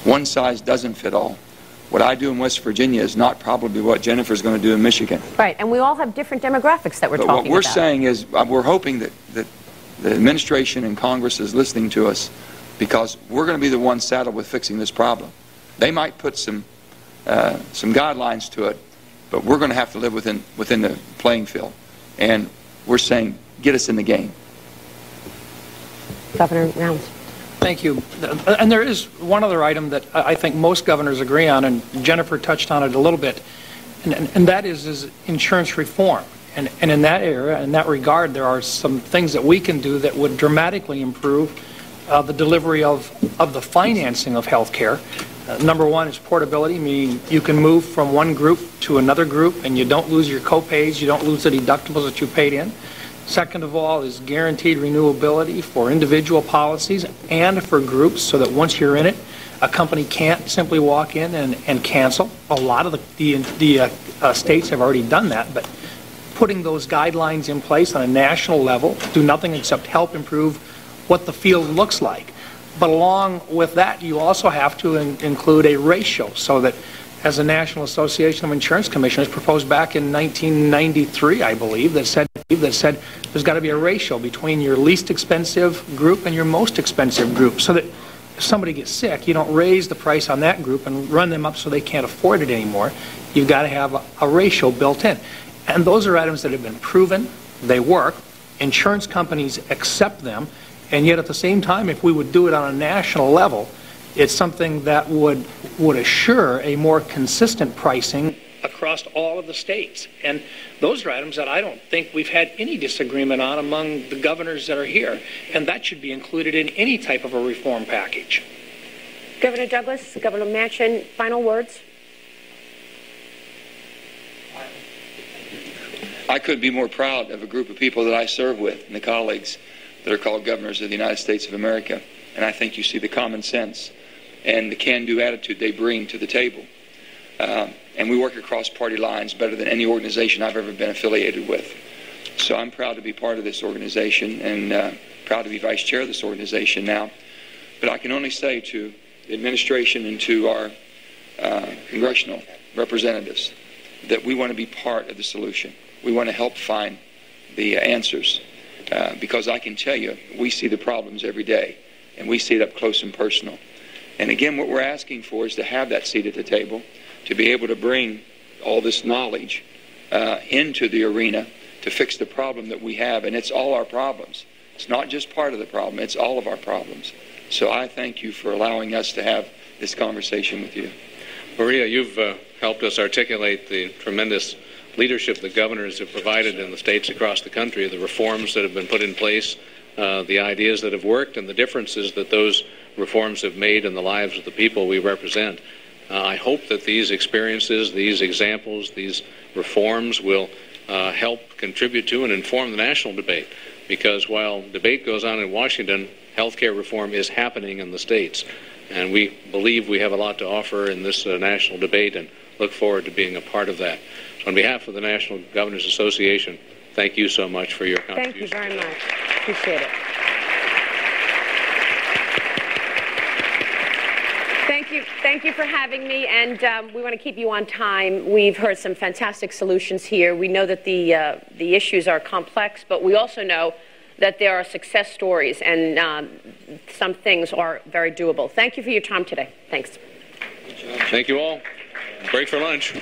One size doesn't fit all. What I do in West Virginia is not probably what Jennifer's going to do in Michigan. Right, and we all have different demographics that we're talking about. What we're saying is we're hoping that the administration and Congress is listening to us, because we're going to be the ones saddled with fixing this problem. They might put some guidelines to it, but we're going to have to live within the playing field. And we're saying, get us in the game. Governor Rounds. Thank you. And there is one other item that I think most governors agree on, and Jennifer touched on it a little bit, and that is insurance reform. And in that area, in that regard, there are some things that we can do that would dramatically improve the delivery of the financing of health care. Number one is portability, meaning you can move from one group to another group and you don't lose your co-pays, you don't lose the deductibles that you paid in. Second of all is guaranteed renewability for individual policies and for groups, so that once you're in it, a company can't simply walk in and cancel. A lot of the states have already done that, but putting those guidelines in place on a national level do nothing except help improve what the field looks like. But along with that, you also have to include a ratio, so that, as the National Association of Insurance Commissioners proposed back in 1993, I believe, that said there's got to be a ratio between your least expensive group and your most expensive group, so that if somebody gets sick, you don't raise the price on that group and run them up so they can't afford it anymore. You've got to have a ratio built in. And those are items that have been proven, they work, insurance companies accept them, and yet at the same time, if we would do it on a national level, it's something that would assure a more consistent pricing across all of the states. And those are items that I don't think we've had any disagreement on among the governors that are here. And that should be included in any type of a reform package. Governor Douglas, Governor Manchin, final words? I couldn't be more proud of a group of people that I serve with and the colleagues that are called governors of the United States of America. And I think you see the common sense and the can-do attitude they bring to the table. And we work across party lines better than any organization I've ever been affiliated with. So I'm proud to be part of this organization, and proud to be vice chair of this organization now. But I can only say to the administration and to our congressional representatives that we want to be part of the solution. We want to help find the answers, because I can tell you, we see the problems every day, and we see it up close and personal. And again, what we're asking for is to have that seat at the table, to be able to bring all this knowledge into the arena to fix the problem that we have. And it's all our problems. It's not just part of the problem, it's all of our problems. So I thank you for allowing us to have this conversation with you. Maria, you've helped us articulate the tremendous leadership the governors have provided in the states across the country, the reforms that have been put in place, the ideas that have worked, and the differences that those reforms have made in the lives of the people we represent. I hope that these experiences, these examples, these reforms will help contribute to and inform the national debate, because while debate goes on in Washington, healthcare reform is happening in the states, and we believe we have a lot to offer in this national debate and look forward to being a part of that. So on behalf of the National Governors Association, thank you so much for your contribution. Thank you very much. Appreciate it. Thank you for having me, and we want to keep you on time. We've heard some fantastic solutions here. We know that the issues are complex, but we also know that there are success stories, and some things are very doable. Thank you for your time today. Thanks. Thank you all. Break for lunch.